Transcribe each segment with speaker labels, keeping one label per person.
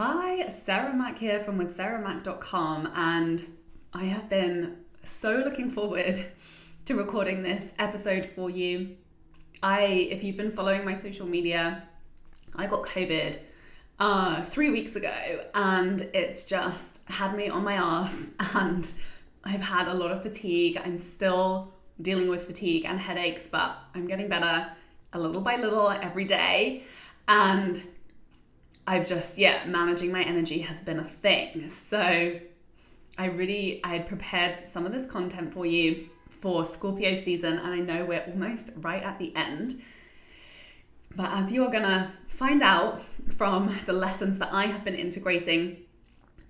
Speaker 1: Hi, Sarah Mack here from withsarahmack.com, and I have been so looking forward to recording this episode for you. If you've been following my social media, I got COVID 3 weeks ago, and it's just had me on my ass, and I've had a lot of fatigue. I'm still dealing with fatigue and headaches, but I'm getting better a little by little every day, and I've just, managing my energy has been a thing. So I had prepared some of this content for you for Scorpio season, and I know we're almost right at the end. But as you're gonna find out from the lessons that I have been integrating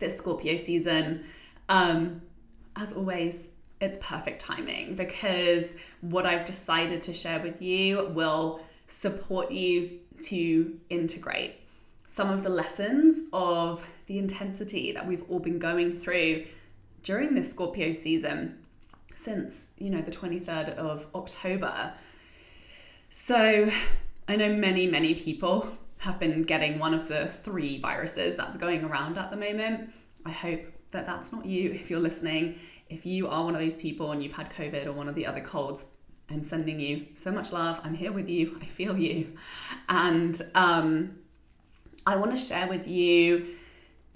Speaker 1: this Scorpio season, as always, it's perfect timing, because what I've decided to share with you will support you to integrate some of the lessons of the intensity that we've all been going through during this Scorpio season since, the 23rd of October. So I know many people have been getting one of the 3 viruses that's going around at the moment. I hope that that's not you if you're listening. If you are one of these people and you've had COVID or one of the other colds, I'm sending you so much love. I'm here with you. I feel you. And I want to share with you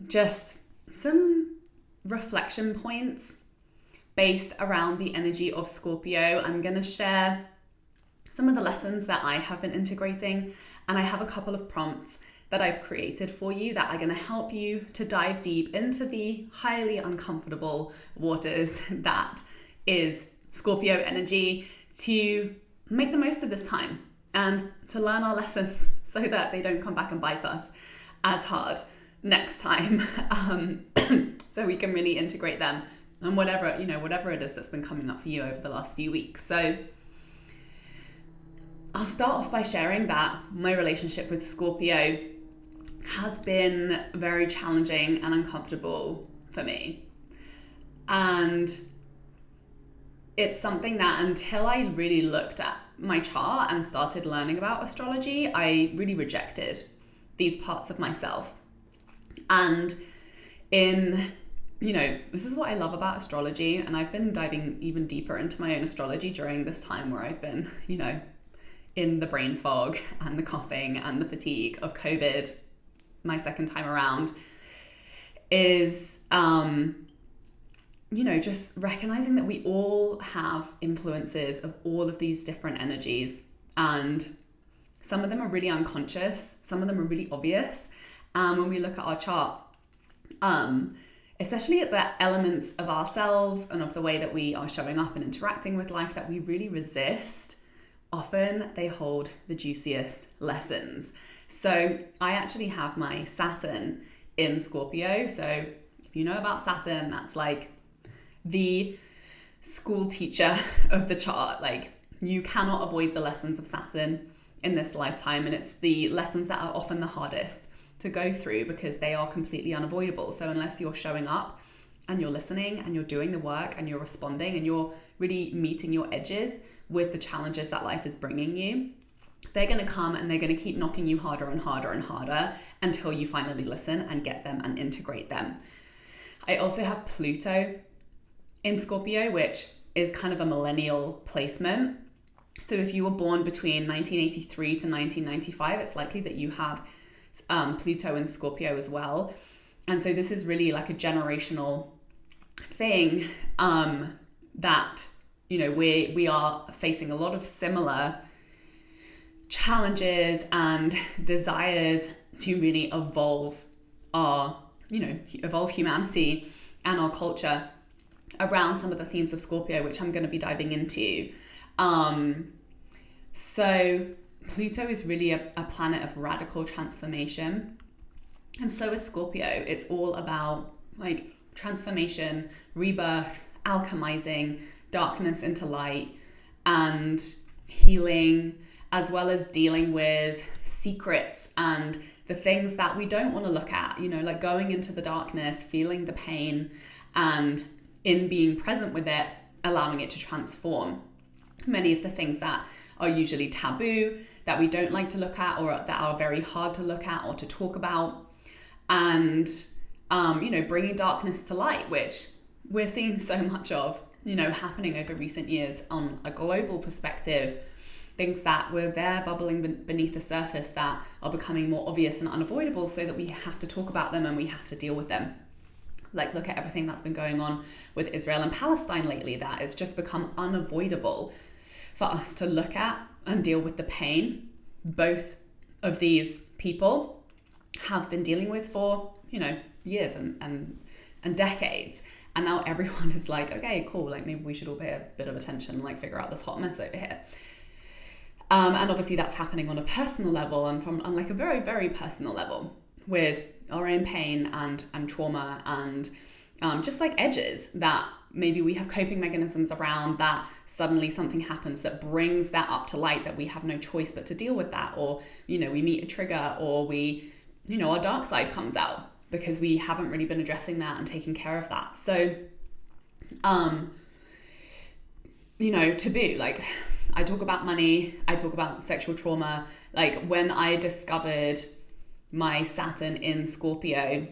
Speaker 1: just some reflection points based around the energy of Scorpio. I'm going to share some of the lessons that I have been integrating, and I have a couple of prompts that I've created for you that are going to help you to dive deep into the highly uncomfortable waters that is Scorpio energy, to make the most of this time and to learn our lessons so that they don't come back and bite us as hard next time. So we can really integrate them and whatever it is that's been coming up for you over the last few weeks. So I'll start off by sharing that my relationship with Scorpio has been very challenging and uncomfortable for me. And it's something that until I really looked at my chart and started learning about astrology, I really rejected these parts of myself. And this is what I love about astrology, and I've been diving even deeper into my own astrology during this time where I've been, in the brain fog and the coughing and the fatigue of COVID my second time around, is just recognizing that we all have influences of all of these different energies, and some of them are really unconscious, some of them are really obvious. When we look at our chart, especially at the elements of ourselves and of the way that we are showing up and interacting with life that we really resist, often they hold the juiciest lessons. So I actually have my Saturn in Scorpio. So if you know about Saturn, that's like the school teacher of the chart. Like, you cannot avoid the lessons of Saturn in this lifetime, and it's the lessons that are often the hardest to go through because they are completely unavoidable. So unless you're showing up and you're listening and you're doing the work and you're responding and you're really meeting your edges with the challenges that life is bringing you, they're going to come and they're going to keep knocking you harder and harder and harder until you finally listen and get them and integrate them. I also have Pluto in Scorpio, which is kind of a millennial placement. So if you were born between 1983 to 1995, it's likely that you have Pluto in Scorpio as well. And so this is really like a generational thing that, we are facing a lot of similar challenges and desires to really evolve humanity and our culture around some of the themes of Scorpio, which I'm going to be diving into. So Pluto is really a planet of radical transformation. And so is Scorpio. It's all about like transformation, rebirth, alchemizing, darkness into light, and healing, as well as dealing with secrets and the things that we don't want to look at, like going into the darkness, feeling the pain, and in being present with it, allowing it to transform. Many of the things that are usually taboo, that we don't like to look at, or that are very hard to look at or to talk about, and, bringing darkness to light, which we're seeing so much of, happening over recent years on a global perspective. Things that were there bubbling beneath the surface that are becoming more obvious and unavoidable, so that we have to talk about them and we have to deal with them. Like, look at everything that's been going on with Israel and Palestine lately, that it's just become unavoidable for us to look at and deal with the pain both of these people have been dealing with for, years and decades. And now everyone is like, okay, cool, like maybe we should all pay a bit of attention and like figure out this hot mess over here. And obviously that's happening on a personal level and on like a very, very personal level with our own pain and trauma and just like edges that maybe we have coping mechanisms around, that suddenly something happens that brings that up to light, that we have no choice but to deal with that. Or, we meet a trigger, or we, our dark side comes out because we haven't really been addressing that and taking care of that. So, taboo, like I talk about money, I talk about sexual trauma. Like when I discovered my Saturn in Scorpio,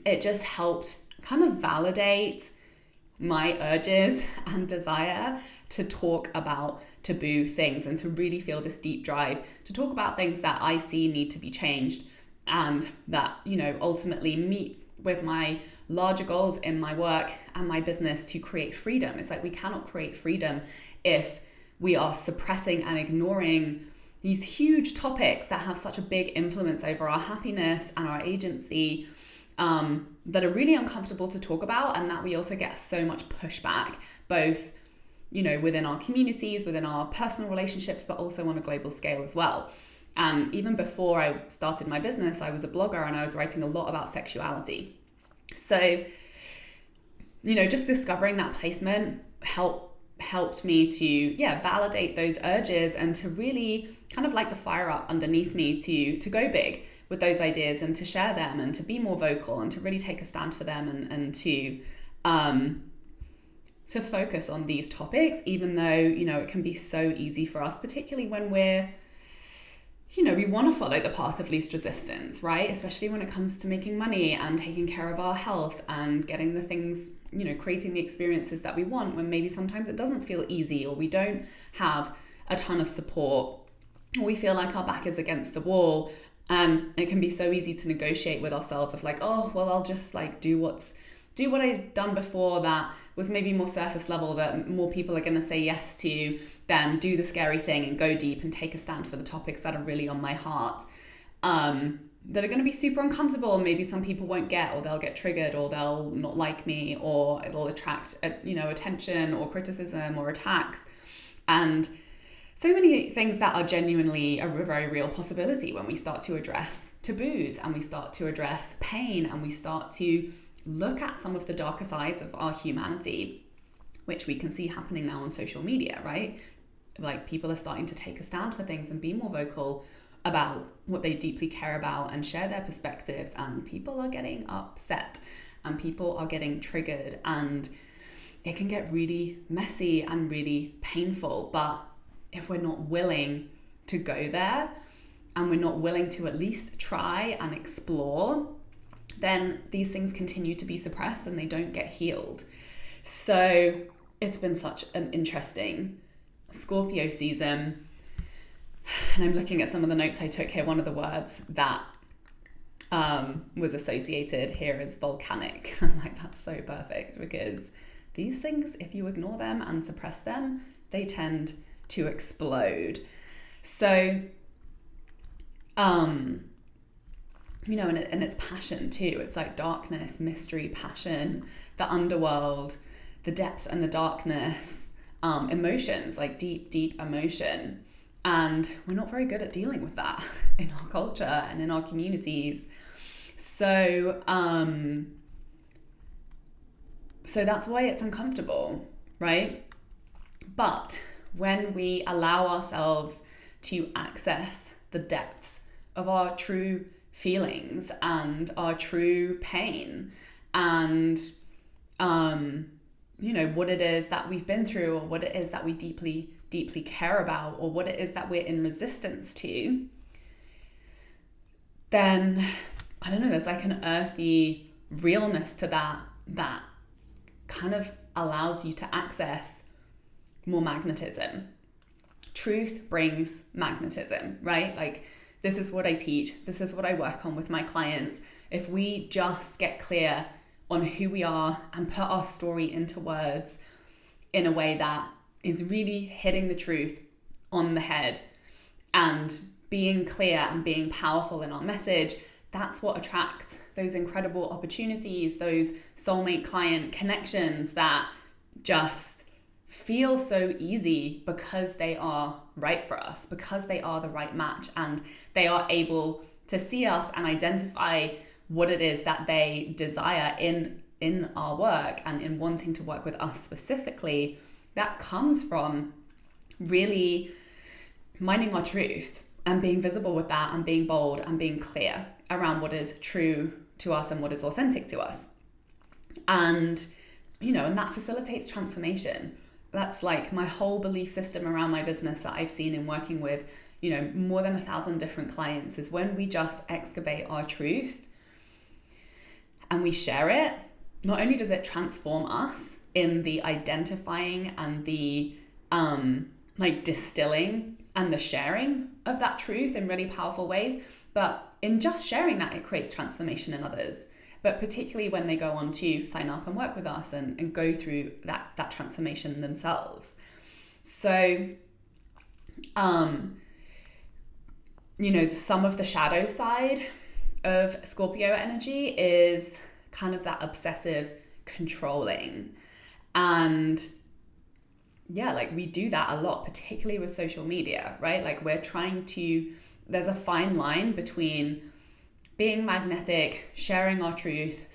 Speaker 1: it just helped kind of validate my urges and desire to talk about taboo things and to really feel this deep drive to talk about things that I see need to be changed, and that, ultimately meet with my larger goals in my work and my business to create freedom. It's like we cannot create freedom if we are suppressing and ignoring these huge topics that have such a big influence over our happiness and our agency, that are really uncomfortable to talk about, and that we also get so much pushback, both, within our communities, within our personal relationships, but also on a global scale as well. And even before I started my business, I was a blogger and I was writing a lot about sexuality. So, just discovering that placement helped me to validate those urges and to really kind of light the fire up underneath me to go big with those ideas and to share them and to be more vocal and to really take a stand for them and to focus on these topics, even though it can be so easy for us, particularly when we're we want to follow the path of least resistance, right? Especially when it comes to making money and taking care of our health and getting the things, creating the experiences that we want, when maybe sometimes it doesn't feel easy, or we don't have a ton of support, or we feel like our back is against the wall. And it can be so easy to negotiate with ourselves of like, oh, well, I'll just like do what I've done before that was maybe more surface level, that more people are going to say yes to, than do the scary thing and go deep and take a stand for the topics that are really on my heart, that are going to be super uncomfortable. Maybe some people won't get, or they'll get triggered, or they'll not like me, or it'll attract, attention or criticism or attacks. And so many things that are genuinely a very real possibility when we start to address taboos and we start to address pain and we start to look at some of the darker sides of our humanity, which we can see happening now on social media, right? Like people are starting to take a stand for things and be more vocal about what they deeply care about and share their perspectives, and people are getting upset and people are getting triggered, and it can get really messy and really painful. But if we're not willing to go there and we're not willing to at least try and explore, then these things continue to be suppressed and they don't get healed. So it's been such an interesting Scorpio season. And I'm looking at some of the notes I took here. One of the words that was associated here is volcanic. I'm like, that's so perfect, because these things, if you ignore them and suppress them, they tend to explode. So, and it's passion too. It's like darkness, mystery, passion, the underworld, the depths and the darkness, emotions, like deep, deep emotion. And we're not very good at dealing with that in our culture and in our communities. So, so that's why it's uncomfortable, right? But when we allow ourselves to access the depths of our true feelings and our true pain and, what it is that we've been through, or what it is that we deeply, deeply care about, or what it is that we're in resistance to, then I don't know, there's like an earthy realness to that kind of allows you to access more magnetism. Truth brings magnetism, right? Like, this is what I teach. This is what I work on with my clients. If we just get clear on who we are and put our story into words in a way that is really hitting the truth on the head and being clear and being powerful in our message, that's what attracts those incredible opportunities, those soulmate client connections that just feel so easy because they are right for us, because they are the right match, and they are able to see us and identify what it is that they desire in our work and in wanting to work with us specifically. That comes from really minding our truth and being visible with that and being bold and being clear around what is true to us and what is authentic to us. And, and that facilitates transformation. That's like my whole belief system around my business that I've seen in working with, more than 1,000 different clients, is when we just excavate our truth and we share it, not only does it transform us in the identifying and the distilling and the sharing of that truth in really powerful ways, but in just sharing that, it creates transformation in others. But particularly when they go on to sign up and work with us and go through that transformation themselves. So, some of the shadow side of Scorpio energy is kind of that obsessive controlling. And yeah, like we do that a lot, particularly with social media, right? Like there's a fine line between being magnetic, sharing our truth,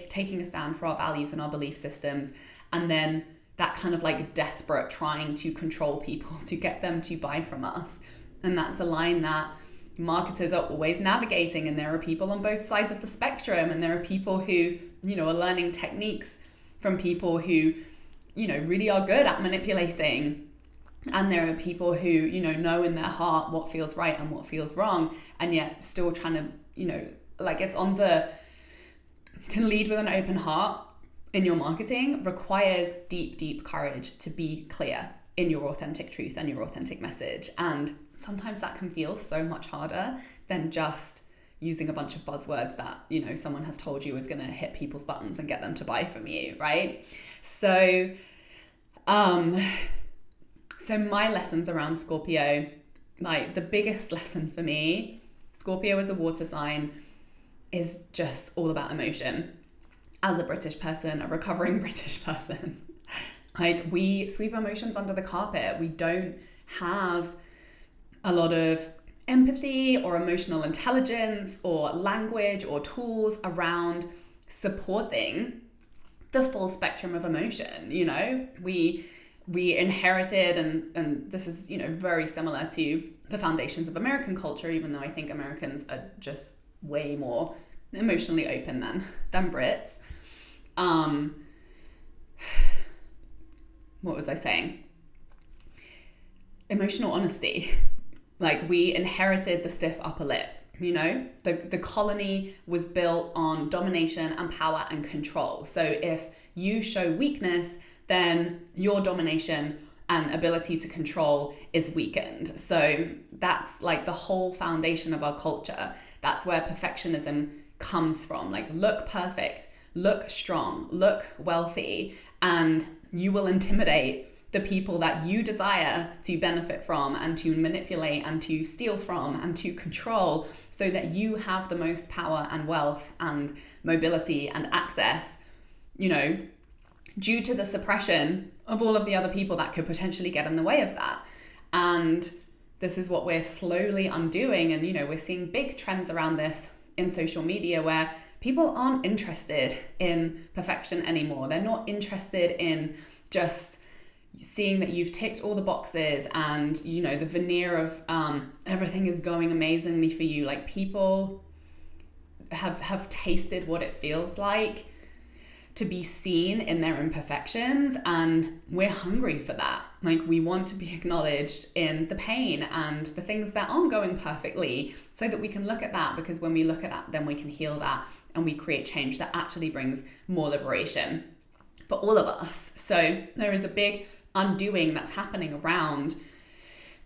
Speaker 1: taking a stand for our values and our belief systems, and then that kind of like desperate trying to control people to get them to buy from us. And that's a line that marketers are always navigating, and there are people on both sides of the spectrum, and there are people who, are learning techniques from people who, really are good at manipulating. And there are people who, know in their heart what feels right and what feels wrong, and yet still trying to, to lead with an open heart in your marketing requires deep, deep courage to be clear in your authentic truth and your authentic message. And sometimes that can feel so much harder than just using a bunch of buzzwords that, someone has told you is going to hit people's buttons and get them to buy from you, right? So, so my lessons around Scorpio, like the biggest lesson for me, Scorpio as a water sign, is just all about emotion. As a British person, a recovering British person, like we sweep emotions under the carpet. We don't have a lot of empathy or emotional intelligence or language or tools around supporting the full spectrum of emotion. We inherited, and this is, very similar to the foundations of American culture, even though I think Americans are just way more emotionally open than Brits. What was I saying? Emotional honesty. Like we inherited the stiff upper lip, the colony was built on domination and power and control. So if you show weakness, then your domination and ability to control is weakened. So that's like the whole foundation of our culture. That's where perfectionism comes from. Like, look perfect, look strong, look wealthy, and you will intimidate the people that you desire to benefit from and to manipulate and to steal from and to control, so that you have the most power and wealth and mobility and access, due to the suppression of all of the other people that could potentially get in the way of that. And this is what we're slowly undoing. And, we're seeing big trends around this in social media where people aren't interested in perfection anymore. They're not interested in just seeing that you've ticked all the boxes and, the veneer of everything is going amazingly for you. Like, people have tasted what it feels like to be seen in their imperfections, and we're hungry for that. Like, we want to be acknowledged in the pain and the things that aren't going perfectly, so that we can look at that, because when we look at that, then we can heal that and we create change that actually brings more liberation for all of us. So there is a big undoing that's happening around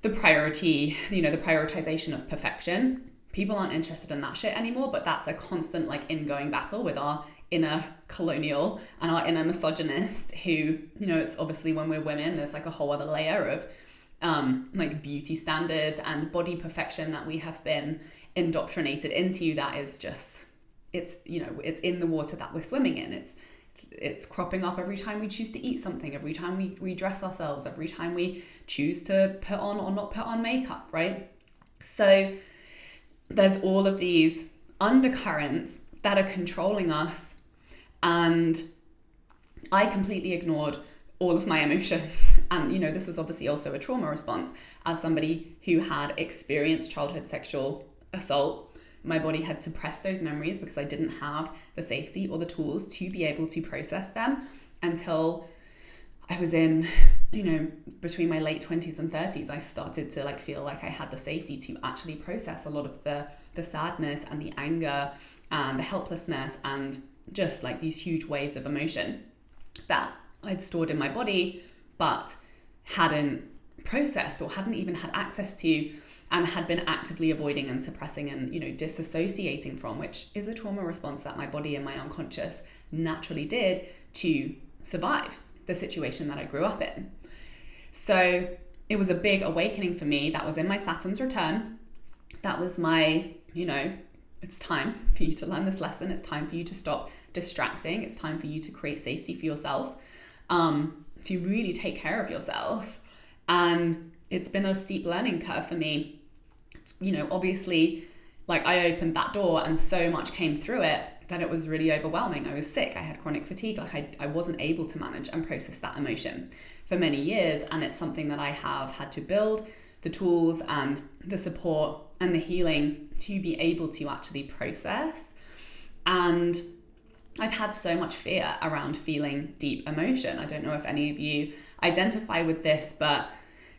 Speaker 1: the priority, the prioritization of perfection. People aren't interested in that shit anymore, but that's a constant like ingoing battle with our inner colonial and our inner misogynist who, it's obviously when we're women, there's like a whole other layer of like beauty standards and body perfection that we have been indoctrinated into, that is just, it's in the water that we're swimming in. It's cropping up every time we choose to eat something, every time we dress ourselves, every time we choose to put on or not put on makeup, right? So there's all of these undercurrents that are controlling us, and I completely ignored all of my emotions. And this was obviously also a trauma response. As somebody who had experienced childhood sexual assault, my body had suppressed those memories because I didn't have the safety or the tools to be able to process them until I was in, between my late 20s and 30s. I started to feel like I had the safety to actually process a lot of the sadness and the anger and the helplessness and just like these huge waves of emotion that I'd stored in my body but hadn't processed or hadn't even had access to, and had been actively avoiding and suppressing and disassociating from, which is a trauma response that my body and my unconscious naturally did to survive the situation that I grew up in. So it was a big awakening for me. That was in my Saturn's return. That was my, it's time for you to learn this lesson. It's time for you to stop distracting. It's time for you to create safety for yourself, to really take care of yourself. And it's been a steep learning curve for me. Obviously, I opened that door and so much came through it that it was really overwhelming. I was sick. I had chronic fatigue. I wasn't able to manage and process that emotion for many years. And it's something that I have had to build the tools and the support and the healing to be able to actually process. And I've had so much fear around feeling deep emotion. I don't know if any of you identify with this, but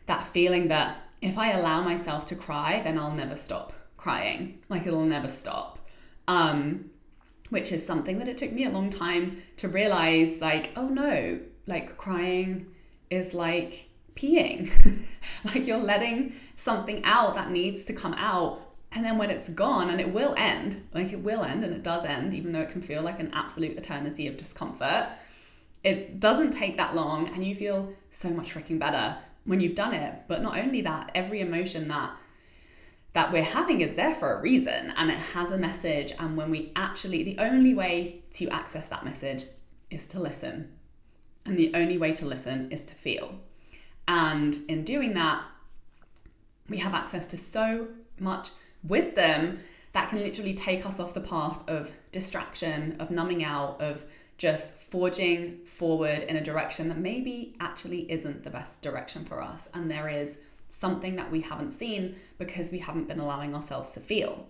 Speaker 1: that feeling that if I allow myself to cry, then I'll never stop crying. It'll never stop. Which is something that it took me a long time to realize, oh no, crying is like peeing. You're letting something out that needs to come out. And then when it's gone, and it will end, and it does end, even though it can feel like an absolute eternity of discomfort, it doesn't take that long, and you feel so much freaking better when you've done it. But not only that, every emotion that we're having is there for a reason, and it has a message. And when we actually, the only way to access that message is to listen. And the only way to listen is to feel. And in doing that, we have access to so much wisdom that can literally take us off the path of distraction, of numbing out, of just forging forward in a direction that maybe actually isn't the best direction for us. And there is something that we haven't seen because we haven't been allowing ourselves to feel.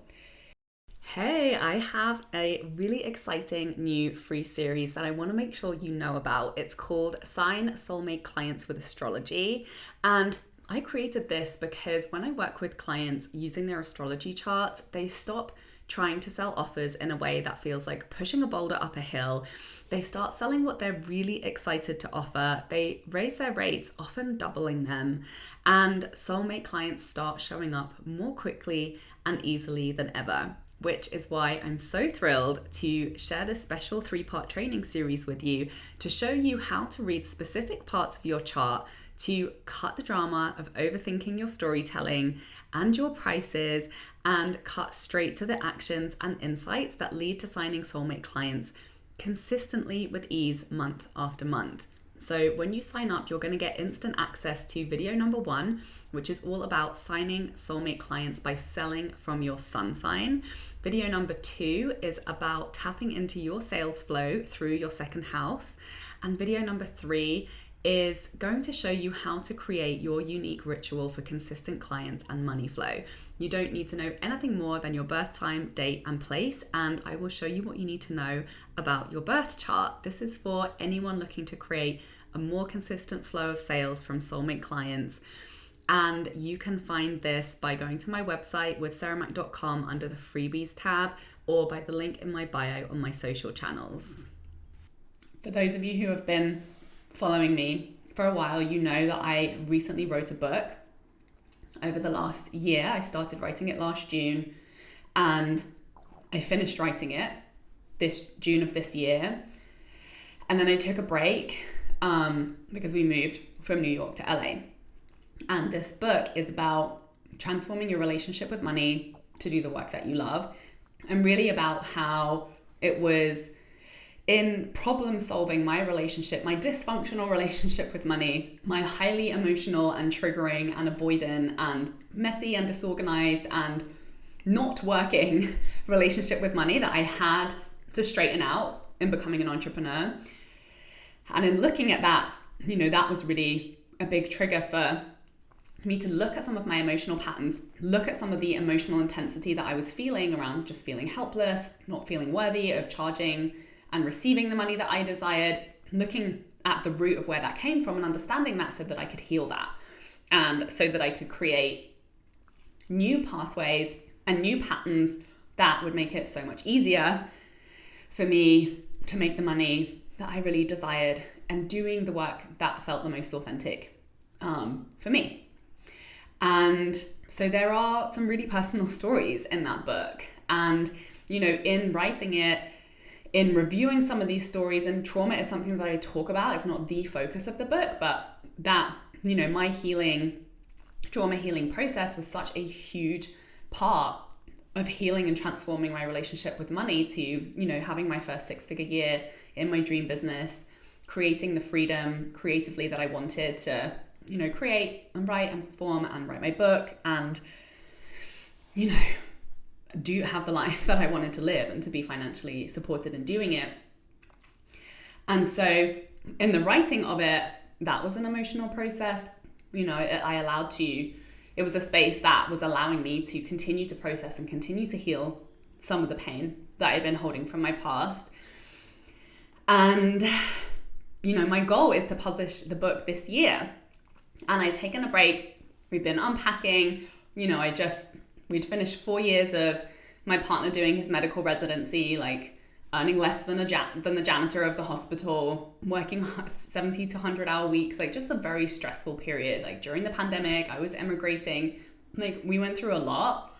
Speaker 1: Hey, I have a really exciting new free series that I want to make sure you know about. It's called Sign Soulmate Clients with Astrology. And I created this because when I work with clients using their astrology charts, they stop trying to sell offers in a way that feels like pushing a boulder up a hill. They start selling what they're really excited to offer. They raise their rates, often doubling them. And soulmate clients start showing up more quickly and easily than ever, which is why I'm so thrilled to share this special 3-part training series with you to show you how to read specific parts of your chart to cut the drama of overthinking your storytelling and your prices, and cut straight to the actions and insights that lead to signing soulmate clients consistently with ease month after month. So when you sign up, you're going to get instant access to video number 1, which is all about signing soulmate clients by selling from your sun sign. Video number 2 is about tapping into your sales flow through your second house. And video number 3 is going to show you how to create your unique ritual for consistent clients and money flow. You don't need to know anything more than your birth time, date, and place, and I will show you what you need to know about your birth chart. This is for anyone looking to create a more consistent flow of sales from soulmate clients. And you can find this by going to my website with sarahmac.com under the freebies tab, or by the link in my bio on my social channels. For those of you who have been following me for a while, you know that I recently wrote a book over the last year. I started writing it last June and I finished writing it this June of this year. And then I took a break because we moved from New York to LA. And this book is about transforming your relationship with money to do the work that you love, and really about how it was in problem solving my relationship, my dysfunctional relationship with money, my highly emotional and triggering and avoidant and messy and disorganized and not working relationship with money that I had to straighten out in becoming an entrepreneur. And in looking at that, that was really a big trigger for me to look at some of my emotional patterns, look at some of the emotional intensity that I was feeling around just feeling helpless, not feeling worthy of charging and receiving the money that I desired, looking at the root of where that came from and understanding that so that I could heal that, and so that I could create new pathways and new patterns that would make it so much easier for me to make the money that I really desired and doing the work that felt the most authentic for me. And so there are some really personal stories in that book. And, in writing it, in reviewing some of these stories, and trauma is something that I talk about. It's not the focus of the book, but that, my trauma healing process was such a huge part of healing and transforming my relationship with money to, having my first 6-figure year in my dream business, creating the freedom creatively that I wanted to, create and write and perform and write my book and, do have the life that I wanted to live and to be financially supported in doing it. And so in the writing of it, that was an emotional process. It was a space that was allowing me to continue to process and continue to heal some of the pain that I'd been holding from my past. And, my goal is to publish the book this year. And I'd taken a break. We'd been unpacking, we'd finished 4 years of my partner doing his medical residency, earning less than the janitor of the hospital, working 70 to 100 hour weeks, just a very stressful period. During the pandemic, I was emigrating, we went through a lot.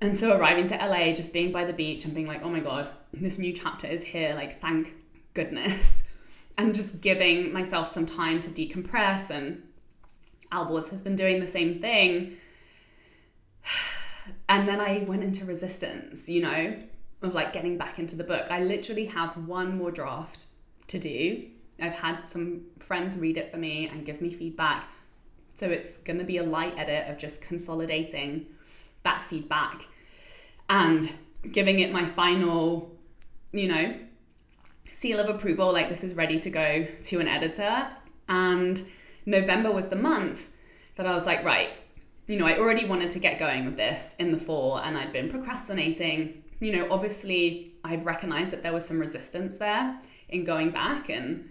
Speaker 1: And so arriving to LA, just being by the beach and being like, oh my God, this new chapter is here, thank goodness. And just giving myself some time to decompress, and Albors has been doing the same thing. And then I went into resistance, of getting back into the book. I literally have one more draft to do. I've had some friends read it for me and give me feedback. So it's going to be a light edit of just consolidating that feedback and giving it my final, seal of approval. This is ready to go to an editor. And November was the month that I was like, right, I already wanted to get going with this in the fall, and I'd been procrastinating. Obviously I've recognized that there was some resistance there in going back and,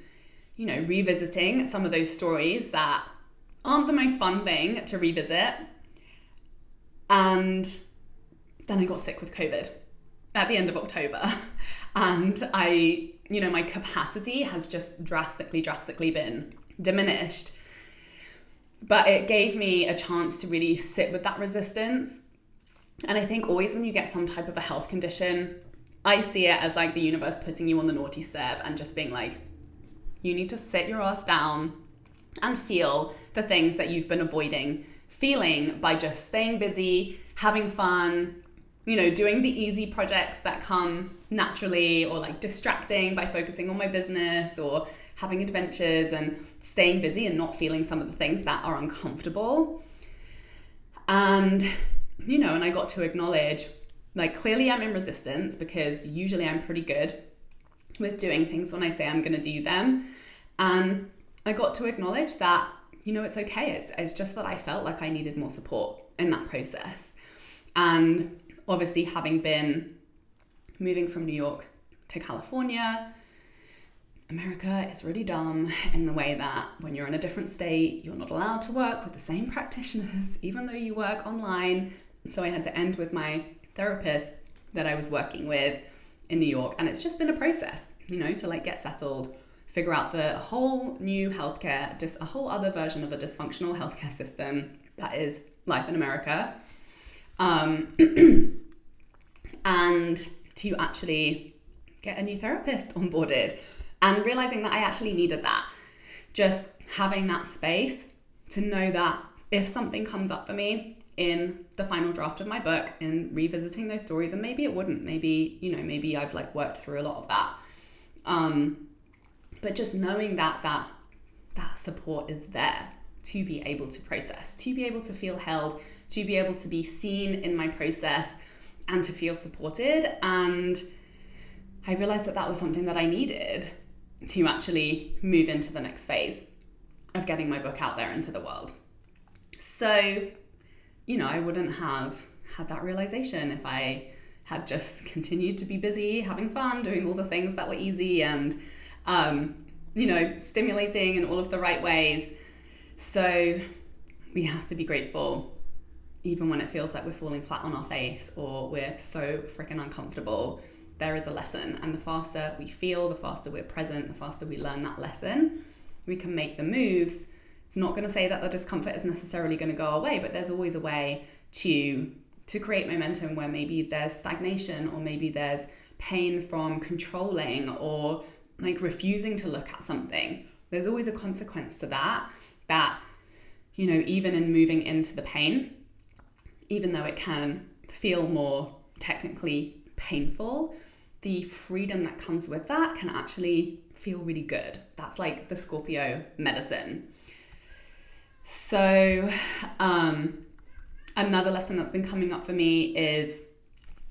Speaker 1: revisiting some of those stories that aren't the most fun thing to revisit. And then I got sick with COVID at the end of October. And my capacity has just drastically been diminished. But it gave me a chance to really sit with that resistance. And I think always when you get some type of a health condition, I see it as the universe putting you on the naughty step and just being like, you need to sit your ass down and feel the things that you've been avoiding feeling by just staying busy, having fun, doing the easy projects that come naturally, or distracting by focusing on my business, or having adventures and staying busy and not feeling some of the things that are uncomfortable. And, and I got to acknowledge, clearly I'm in resistance, because usually I'm pretty good with doing things when I say I'm going to do them. And I got to acknowledge that, it's okay. It's just that I felt like I needed more support in that process. And obviously, having been moving from New York to California, America is really dumb in the way that when you're in a different state, you're not allowed to work with the same practitioners, even though you work online. So I had to end with my therapist that I was working with in New York. And it's just been a process, to like get settled, figure out the whole new healthcare, just a whole other version of a dysfunctional healthcare system that is life in America. And to actually get a new therapist onboarded and realizing that I actually needed that. Just having that space to know that if something comes up for me in the final draft of my book and revisiting those stories, and maybe it wouldn't, maybe I've like worked through a lot of that. But just knowing that support is there to be able to process, to be able to feel held, to be able to be seen in my process and to feel supported. And I realized that was something that I needed to actually move into the next phase of getting my book out there into the world. So, I wouldn't have had that realization if I had just continued to be busy, having fun, doing all the things that were easy and, stimulating in all of the right ways. So we have to be grateful, even when it feels like we're falling flat on our face or we're so freaking uncomfortable. There is a lesson, and the faster we feel, the faster we're present, the faster we learn that lesson, we can make the moves. It's not going to say that the discomfort is necessarily going to go away, but there's always a way to create momentum where maybe there's stagnation, or maybe there's pain from controlling or like refusing to look at something. There's always a consequence to that, even in moving into the pain, even though it can feel more technically painful, the freedom that comes with that can actually feel really good. That's like the Scorpio medicine. So another lesson that's been coming up for me is,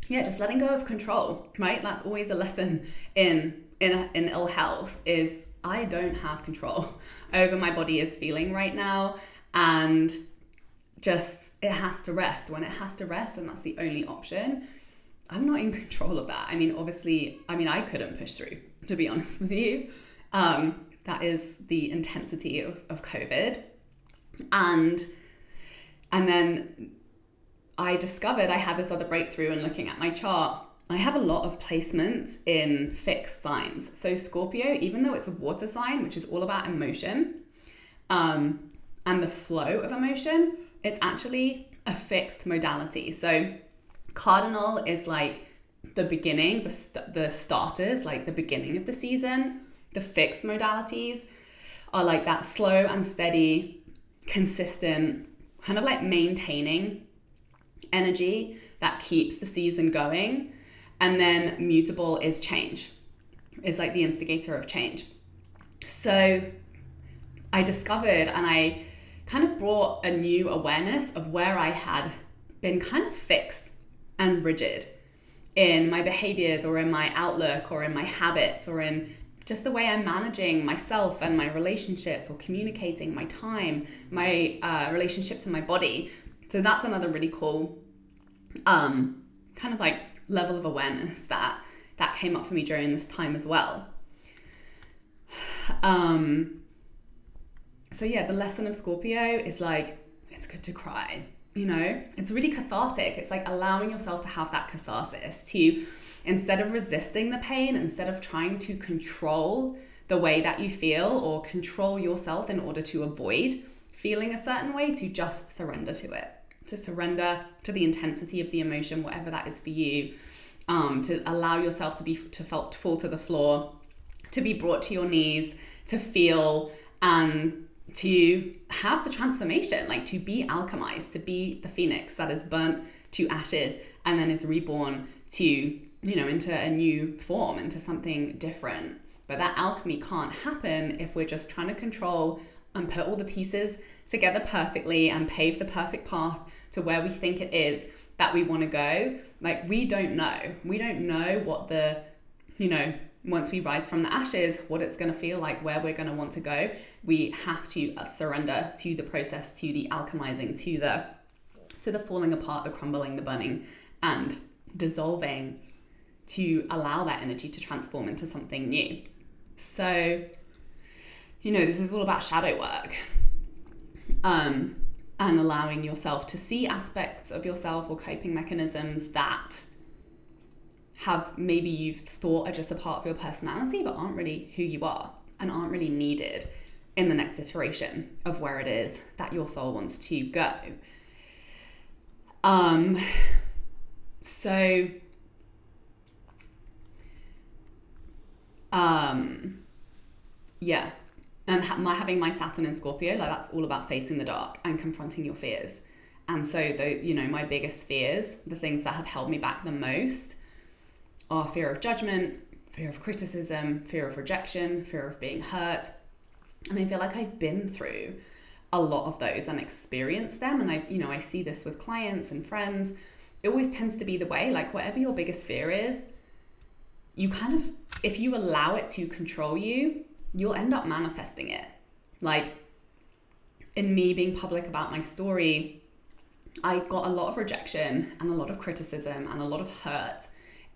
Speaker 1: just letting go of control, right? That's always a lesson in ill health, is I don't have control over my body is feeling right now, and just it has to rest. When it has to rest, then that's the only option. I'm not in control of that. I couldn't push through, to be honest with you. That is the intensity of COVID. And then I discovered I had this other breakthrough in looking at my chart. I have a lot of placements in fixed signs. So Scorpio, even though it's a water sign, which is all about emotion, and the flow of emotion, it's actually a fixed modality. So cardinal is like the beginning, the starters, like the beginning of the season. The fixed modalities are like that slow and steady, consistent, kind of like maintaining energy that keeps the season going. And then mutable is change, is like the instigator of change. So I discovered, and I kind of brought a new awareness of where I had been kind of fixed and rigid in my behaviors or in my outlook or in my habits or in just the way I'm managing myself and my relationships or communicating my time, my relationship to my body. So that's another really cool kind of like level of awareness that came up for me during this time as well. So the lesson of Scorpio is like, it's good to cry. It's really cathartic. It's like allowing yourself to have that catharsis, to, instead of resisting the pain, instead of trying to control the way that you feel or control yourself in order to avoid feeling a certain way, to just surrender to it, to surrender to the intensity of the emotion, whatever that is for you, to allow yourself to fall to the floor, to be brought to your knees, to feel, and to have the transformation, like to be alchemized, to be the phoenix that is burnt to ashes and then is reborn to, into a new form, into something different. But that alchemy can't happen if we're just trying to control and put all the pieces together perfectly and pave the perfect path to where we think it is that we want to go. Like, we don't know what the, once we rise from the ashes, what it's going to feel like, where we're going to want to go. We have to surrender to the process, to the alchemizing, to the falling apart, the crumbling, the burning, and dissolving, to allow that energy to transform into something new. So, this is all about shadow work, and allowing yourself to see aspects of yourself or coping mechanisms that maybe you've thought are just a part of your personality, but aren't really who you are and aren't really needed in the next iteration of where it is that your soul wants to go. And having my Saturn in Scorpio, like, that's all about facing the dark and confronting your fears. And so, my biggest fears, the things that have held me back the most, are fear of judgment, fear of criticism, fear of rejection, fear of being hurt. And I feel like I've been through a lot of those and experienced them. And I see this with clients and friends. It always tends to be the way, like, whatever your biggest fear is, you kind of, if you allow it to control you, you'll end up manifesting it. Like, in me being public about my story, I got a lot of rejection and a lot of criticism and a lot of hurt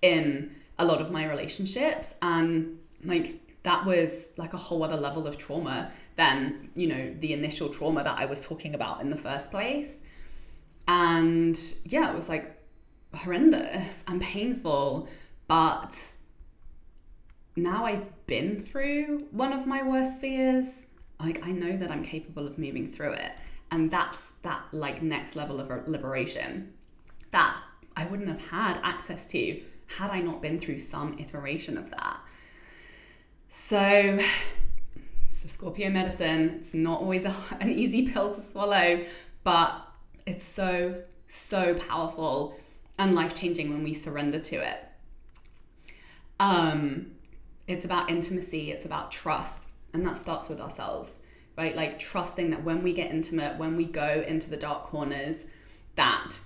Speaker 1: in a lot of my relationships. And like, that was like a whole other level of trauma than, the initial trauma that I was talking about in the first place. And yeah, it was like horrendous and painful, but now I've been through one of my worst fears, like, I know that I'm capable of moving through it. And that's that, like, next level of liberation that I wouldn't have had access to had I not been through some iteration of that. So it's the Scorpio medicine. It's not always an easy pill to swallow, but it's so, so powerful and life-changing when we surrender to it. It's about intimacy, it's about trust, and that starts with ourselves, right? Like, trusting that when we get intimate, when we go into the dark corners, that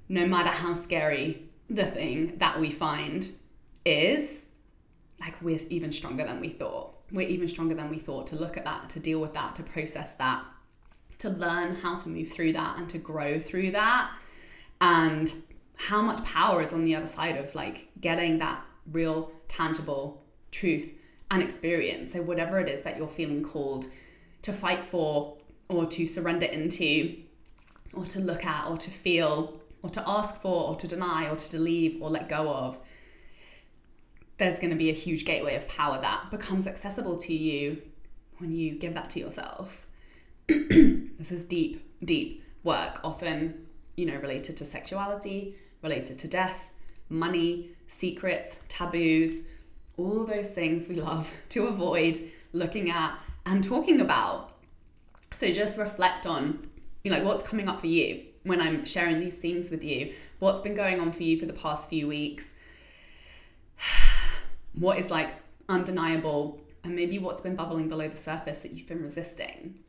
Speaker 1: no matter how scary the thing that we find is, like, we're even stronger than we thought. We're even stronger than we thought to look at that, to deal with that, to process that, to learn how to move through that and to grow through that. And how much power is on the other side of, like, getting that real, tangible truth and experience. So whatever it is that you're feeling called to fight for, or to surrender into, or to look at, or to feel, or to ask for, or to deny, or to leave, or let go of, there's going to be a huge gateway of power that becomes accessible to you when you give that to yourself. This is deep, deep work, often, related to sexuality, related to death, money, secrets, taboos, all those things we love to avoid looking at and talking about. So just reflect on, what's coming up for you when I'm sharing these themes with you. What's been going on for you for the past few weeks? What is, like, undeniable, and maybe what's been bubbling below the surface that you've been resisting?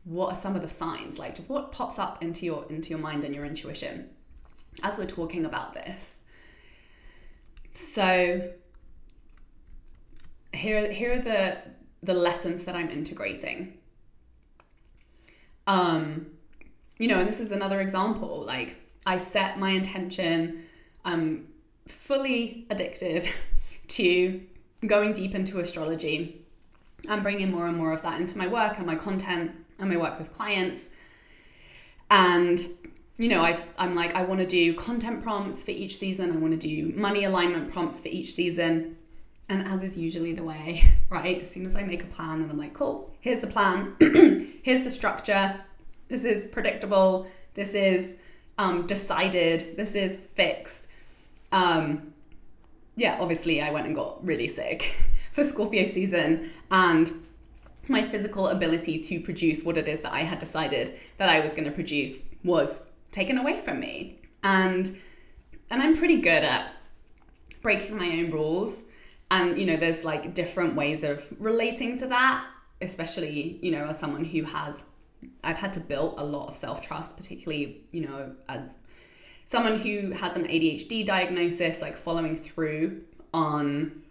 Speaker 1: What are some of the signs? Like, just what pops up into your mind and your intuition as we're talking about this. So here are the lessons that I'm integrating. And this is another example. Like, I set my intention. I'm fully addicted to going deep into astrology and bringing more and more of that into my work and my content and my work with clients. And, I'm like, I want to do content prompts for each season. I want to do money alignment prompts for each season. And as is usually the way, right? As soon as I make a plan and I'm like, cool, here's the plan. Here's the structure. This is predictable. This is decided. This is fixed. Obviously I went and got really sick for Scorpio season, and my physical ability to produce what it is that I had decided that I was going to produce was taken away from me. And I'm pretty good at breaking my own rules. And, there's, like, different ways of relating to that, especially, as someone who I've had to build a lot of self-trust, particularly, as someone who has an ADHD diagnosis, like, following through on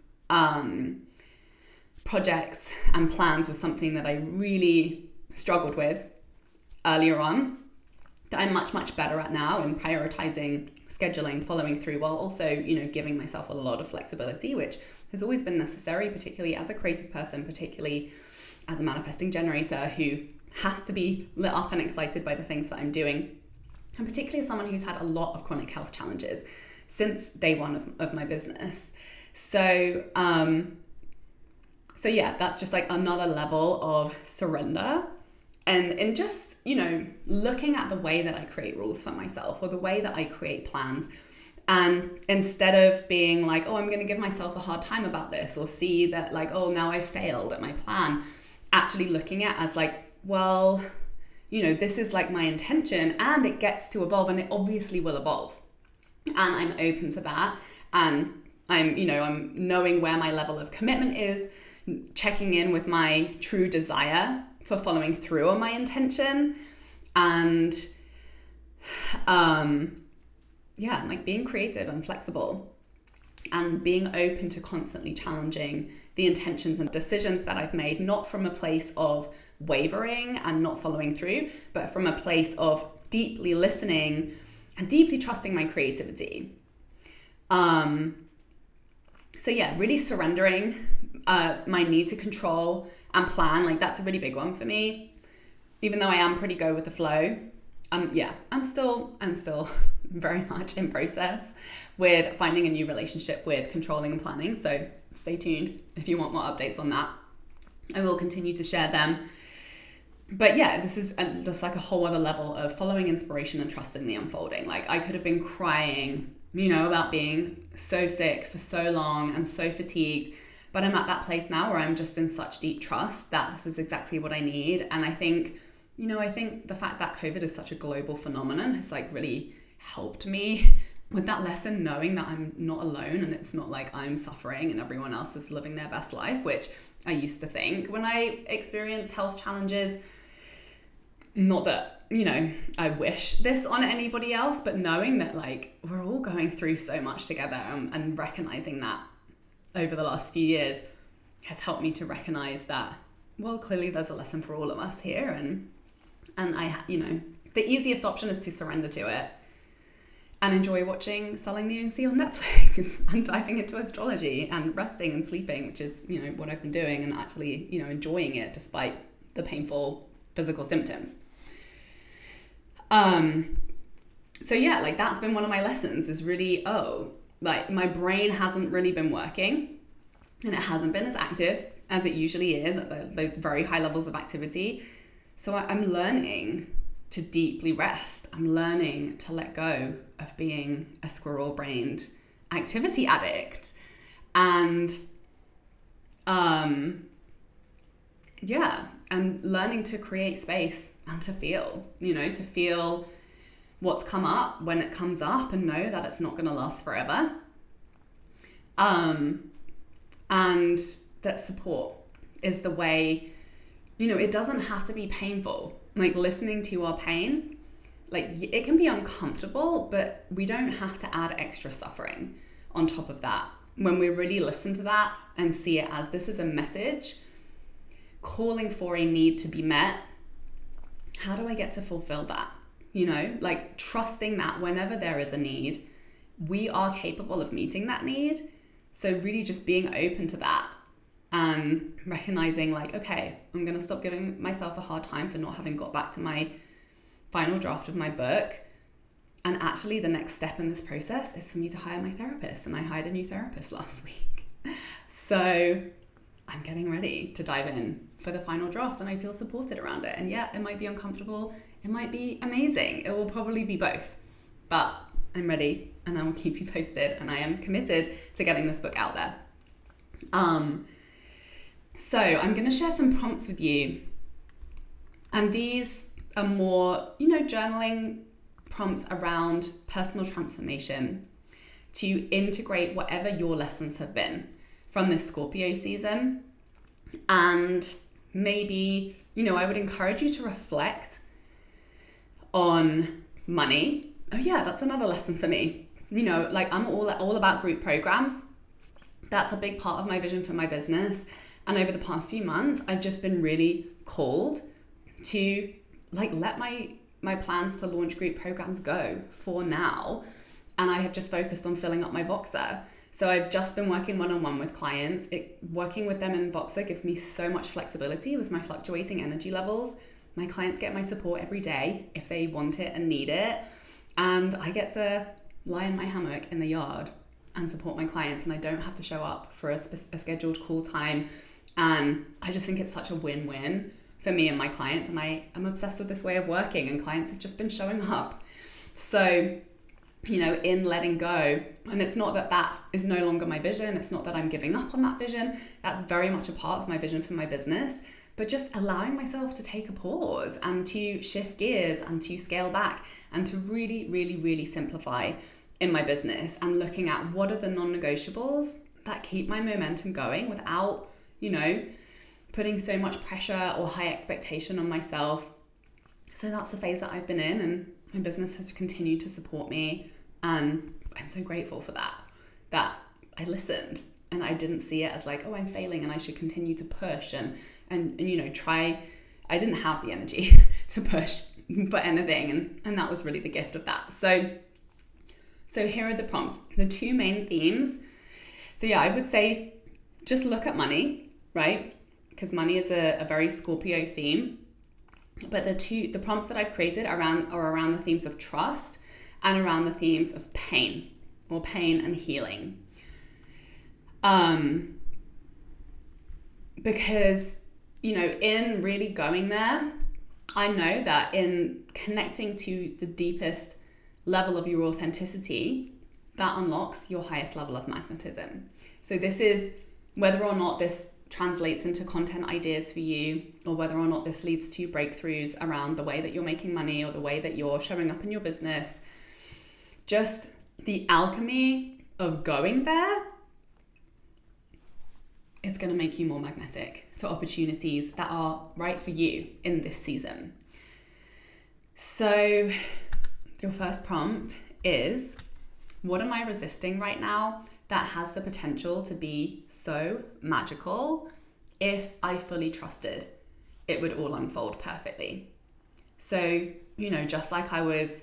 Speaker 1: projects and plans was something that I really struggled with earlier on, that I'm much, much better at now in prioritizing, scheduling, following through, while also, giving myself a lot of flexibility, which has always been necessary, particularly as a creative person, particularly as a manifesting generator who has to be lit up and excited by the things that I'm doing. And particularly as someone who's had a lot of chronic health challenges since day one of my business. So yeah, that's just like another level of surrender. And in just, looking at the way that I create rules for myself, or the way that I create plans. And instead of being like, oh, I'm going to give myself a hard time about this, or see that like, oh, now I failed at my plan, actually looking at as like, well, this is like my intention, and it gets to evolve, and it obviously will evolve. And I'm open to that. And I'm knowing where my level of commitment is, checking in with my true desire for following through on my intention, and like being creative and flexible, and being open to constantly challenging the intentions and decisions that I've made, not from a place of wavering and not following through, but from a place of deeply listening and deeply trusting my creativity. So yeah, really surrendering my need to control and plan. Like that's a really big one for me. Even though I am pretty go with the flow, I'm still very much in process with finding a new relationship with controlling and planning. So stay tuned if you want more updates on that. I will continue to share them. But yeah, this is just like a whole other level of following inspiration and trusting the unfolding. Like I could have been crying, about being so sick for so long and so fatigued. But I'm at that place now where I'm just in such deep trust that this is exactly what I need. And I think the fact that COVID is such a global phenomenon has like really helped me with that lesson, knowing that I'm not alone, and it's not like I'm suffering and everyone else is living their best life, which I used to think when I experienced health challenges. Not that, I wish this on anybody else, but knowing that like we're all going through so much together, and recognizing that over the last few years has helped me to recognize that, well, clearly there's a lesson for all of us here. And I, the easiest option is to surrender to it and enjoy watching Selling the UNC on Netflix and diving into astrology and resting and sleeping, which is, what I've been doing, and actually, enjoying it despite the painful physical symptoms. So yeah, like that's been one of my lessons, is really, like my brain hasn't really been working, and it hasn't been as active as it usually is at those very high levels of activity. So I'm learning to deeply rest. I'm learning to let go of being a squirrel-brained activity addict. And and learning to create space and to feel, to feel what's come up when it comes up, and know that it's not going to last forever. And that support is the way, it doesn't have to be painful. Like listening to our pain, like it can be uncomfortable, but we don't have to add extra suffering on top of that. When we really listen to that and see it as this is a message calling for a need to be met, how do I get to fulfill that? Like trusting that whenever there is a need, we are capable of meeting that need. So really just being open to that, and recognizing like, okay, I'm going to stop giving myself a hard time for not having got back to my final draft of my book. And actually the next step in this process is for me to hire my therapist. And I hired a new therapist last week. So I'm getting ready to dive in for the final draft, and I feel supported around it. And yeah, it might be uncomfortable. It might be amazing. It will probably be both, but I'm ready, and I will keep you posted, and I am committed to getting this book out there. So I'm going to share some prompts with you, and these are more, journaling prompts around personal transformation to integrate whatever your lessons have been from this Scorpio season. And maybe, I would encourage you to reflect on money. Oh yeah, that's another lesson for me. Like I'm all about group programs. that's a big part of my vision for my business. And over the past few months, I've just been really called to like let my plans to launch group programs go for now. And I have just focused on filling up my Voxer. So I've just been working one-on-one with clients. Working with them in Voxer gives me so much flexibility with my fluctuating energy levels. My clients get my support every day if they want it and need it. And I get to lie in my hammock in the yard and support my clients, and I don't have to show up for a scheduled call time. And I just think it's such a win-win for me and my clients. And I am obsessed with this way of working, and clients have just been showing up. So, you know, in letting go, and it's not that that is no longer my vision. It's not that I'm giving up on that vision. That's very much a part of my vision for my business, but just allowing myself to take a pause and to shift gears and to scale back and to really, really, really simplify in my business, and looking at what are the non-negotiables that keep my momentum going without, you know, putting so much pressure or high expectation on myself. So that's the phase that I've been in, and my business has continued to support me, and I'm so grateful for that I listened and I didn't see it as like, oh, I'm failing and I should continue to push and you know, try. I didn't have the energy to push for anything, and that was really the gift of that. So here are the prompts, the two main themes. So yeah, I would say just look at money, right? Because money is a very Scorpio theme. But the prompts that I've created are around the themes of trust and around the themes of pain and healing. Because, you know, in really going there, I know that in connecting to the deepest level of your authenticity, that unlocks your highest level of magnetism. So this is whether or not this translates into content ideas for you, or whether or not this leads to breakthroughs around the way that you're making money or the way that you're showing up in your business. Just the alchemy of going there, it's going to make you more magnetic to opportunities that are right for you in this season. So your first prompt is, what am I resisting right now that has the potential to be so magical if I fully trusted it would all unfold perfectly? So, you know, just like I was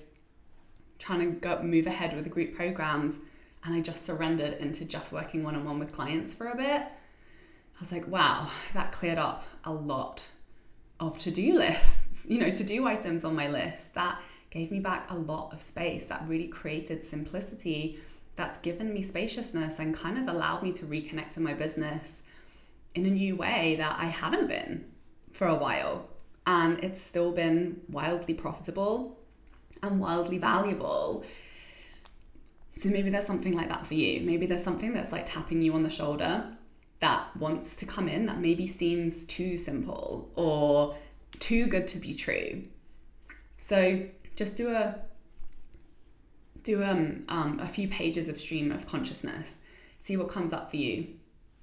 Speaker 1: trying to move ahead with the group programs and I just surrendered into just working one-on-one with clients for a bit, I was like, wow, that cleared up a lot of to-do lists, you know, to-do items on my list. That gave me back a lot of space. That really created simplicity. That's given me spaciousness and kind of allowed me to reconnect to my business in a new way that I haven't been for a while. And it's still been wildly profitable and wildly valuable. So maybe there's something like that for you. Maybe there's something that's like tapping you on the shoulder that wants to come in, that maybe seems too simple or too good to be true. So just do a few pages of stream of consciousness. See what comes up for you.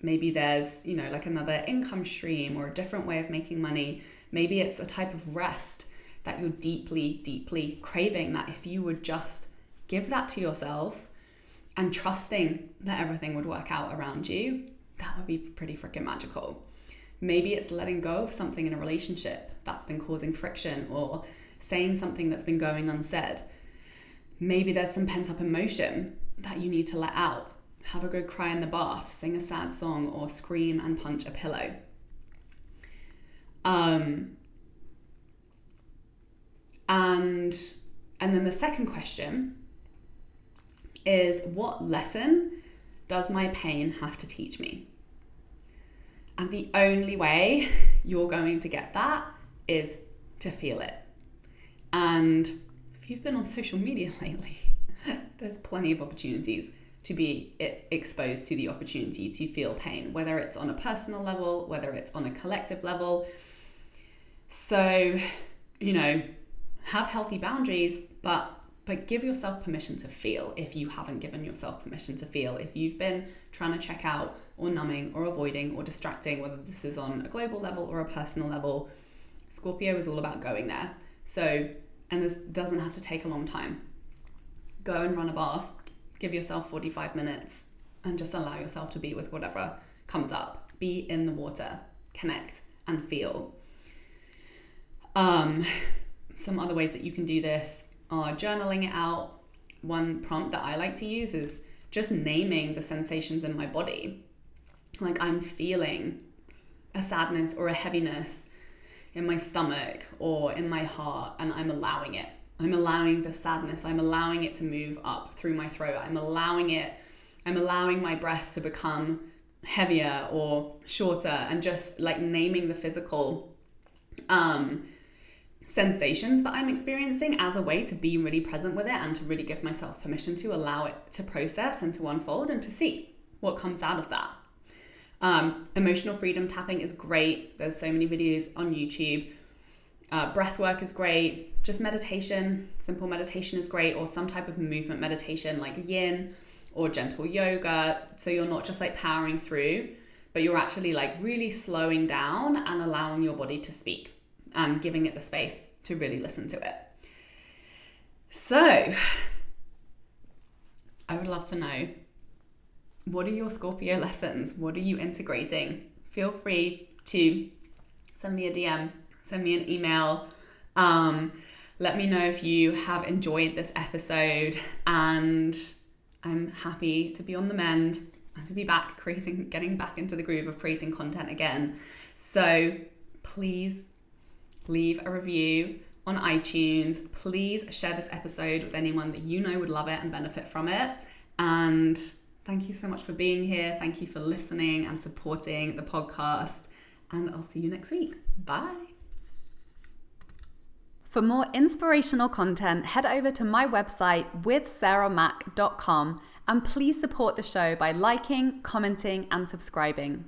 Speaker 1: Maybe there's, you know, like another income stream or a different way of making money. Maybe it's a type of rest that you're deeply, deeply craving, that if you would just give that to yourself and trusting that everything would work out around you, that would be pretty freaking magical. Maybe it's letting go of something in a relationship that's been causing friction, or saying something that's been going unsaid. Maybe there's some pent-up emotion that you need to let out. Have a good cry in the bath, sing a sad song, or scream and punch a pillow. And then the second question is, what lesson does my pain have to teach me? And the only way you're going to get that is to feel it. And if you've been on social media lately, there's plenty of opportunities to be exposed to the opportunity to feel pain, whether it's on a personal level, whether it's on a collective level. So, you know, have healthy boundaries, but give yourself permission to feel if you haven't given yourself permission to feel. If you've been trying to check out or numbing or avoiding or distracting, whether this is on a global level or a personal level, Scorpio is all about going there. So, and this doesn't have to take a long time. Go and run a bath, give yourself 45 minutes, and just allow yourself to be with whatever comes up. Be in the water, connect and feel. Some other ways that you can do this are journaling it out. One prompt that I like to use is just naming the sensations in my body. Like, I'm feeling a sadness or a heaviness in my stomach or in my heart, and I'm allowing it. I'm allowing the sadness. I'm allowing it to move up through my throat. I'm allowing my breath to become heavier or shorter, and just like naming the physical sensations that I'm experiencing as a way to be really present with it and to really give myself permission to allow it to process and to unfold and to see what comes out of that. Emotional freedom tapping is great. There's so many videos on YouTube. Breath work is great. Just meditation, simple meditation is great, or some type of movement meditation like yin or gentle yoga. So you're not just like powering through, but you're actually like really slowing down and allowing your body to speak and giving it the space to really listen to it. So I would love to know, what are your Scorpio lessons? What are you integrating? Feel free to send me a DM, send me an email. Let me know if you have enjoyed this episode, and I'm happy to be on the mend and to be back getting back into the groove of creating content again. So please leave a review on iTunes. Please share this episode with anyone that you know would love it and benefit from it. And thank you so much for being here. Thank you for listening and supporting the podcast. And I'll see you next week. Bye. For more inspirational content, head over to my website withsarahmac.com, and please support the show by liking, commenting, and subscribing.